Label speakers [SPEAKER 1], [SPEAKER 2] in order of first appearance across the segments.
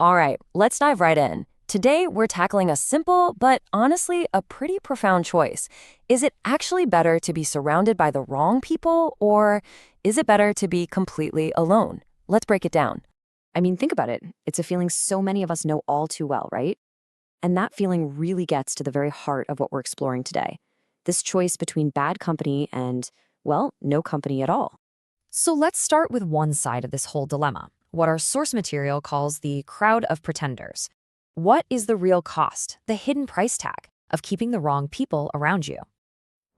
[SPEAKER 1] All right, let's dive right in. Today, we're tackling a simple, but honestly, a pretty profound choice. Is it actually better to be surrounded by the wrong people, or is it better to be completely alone? Let's break it down.
[SPEAKER 2] I mean, think about it. It's a feeling so many of us know all too well, right? And that feeling really gets to the very heart of what we're exploring today. This choice between bad company and, well, no company at all. So let's start with one side of this whole dilemma, what our source material calls the crowd of pretenders. What is the real cost, the hidden price tag of keeping the wrong people around you?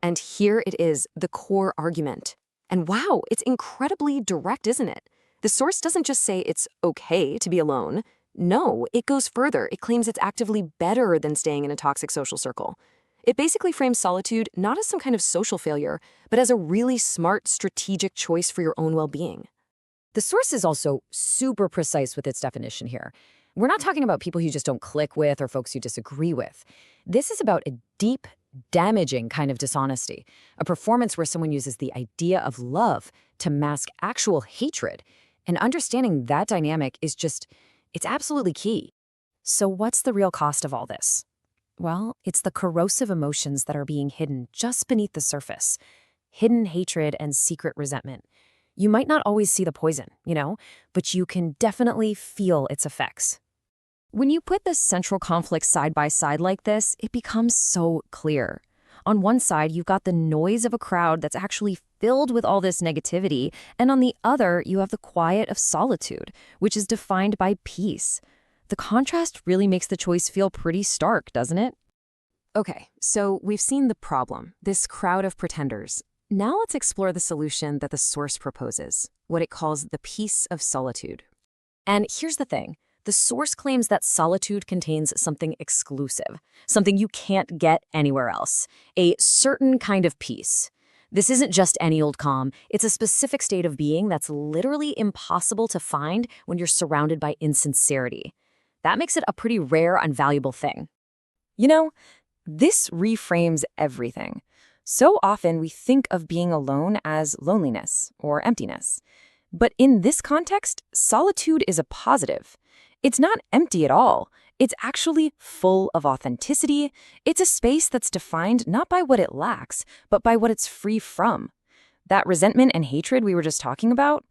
[SPEAKER 2] And here it is, the core argument. And wow, it's incredibly direct, isn't it? The source doesn't just say it's okay to be alone. No, it goes further. It claims it's actively better than staying in a toxic social circle. It basically frames solitude not as some kind of social failure, but as a really smart, strategic choice for your own well-being. The source is also super precise with its definition here. We're not talking about people you just don't click with or folks you disagree with. This is about a deep, damaging kind of dishonesty, a performance where someone uses the idea of love to mask actual hatred. And understanding that dynamic is it's absolutely key. So what's the real cost of all this? Well, it's the corrosive emotions that are being hidden just beneath the surface. Hidden hatred and secret resentment. You might not always see the poison, but you can definitely feel its effects. When you put the central conflicts side by side like this, it becomes so clear. On one side, you've got the noise of a crowd that's actually filled with all this negativity, and on the other, you have the quiet of solitude, which is defined by peace. The contrast really makes the choice feel pretty stark, doesn't it? Okay, so we've seen the problem, this crowd of pretenders. Now let's explore the solution that the source proposes, what it calls the peace of solitude. And here's the thing. The source claims that solitude contains something exclusive, something you can't get anywhere else, a certain kind of peace. This isn't just any old calm, it's a specific state of being that's literally impossible to find when you're surrounded by insincerity. That makes it a pretty rare and valuable thing. You know, this reframes everything. So often we think of being alone as loneliness or emptiness. But in this context, solitude is a positive. It's not empty at all. It's actually full of authenticity. It's a space that's defined not by what it lacks, but by what it's free from. That resentment and hatred we were just talking about.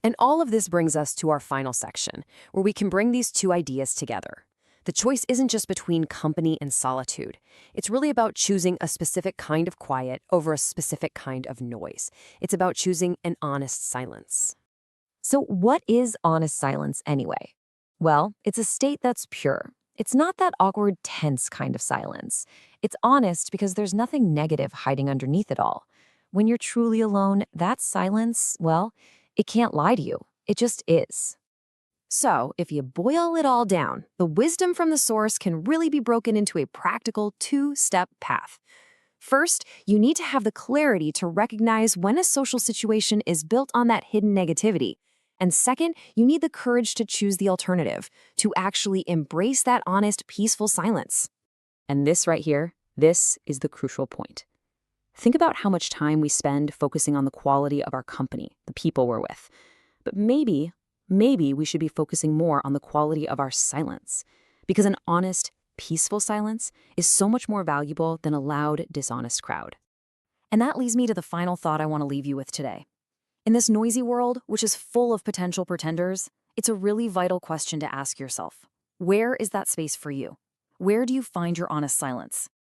[SPEAKER 2] And all of this brings us to our final section, where we can bring these two ideas together. The choice isn't just between company and solitude. It's really about choosing a specific kind of quiet over a specific kind of noise. It's about choosing an honest silence. So what is honest silence anyway? Well, it's a state that's pure. It's not that awkward, tense kind of silence. It's honest because there's nothing negative hiding underneath it all. When you're truly alone, that silence, well, it can't lie to you. It just is. So, if you boil it all down, the wisdom from the source can really be broken into a practical two-step path. First, you need to have the clarity to recognize when a social situation is built on that hidden negativity. And second, you need the courage to choose the alternative, to actually embrace that honest, peaceful silence. And this right here, this is the crucial point. Think about how much time we spend focusing on the quality of our company, the people we're with. But maybe we should be focusing more on the quality of our silence. Because an honest, peaceful silence is so much more valuable than a loud, dishonest crowd. And that leads me to the final thought I want to leave you with today. In this noisy world, which is full of potential pretenders, it's a really vital question to ask yourself. Where is that space for you? Where do you find your honest silence?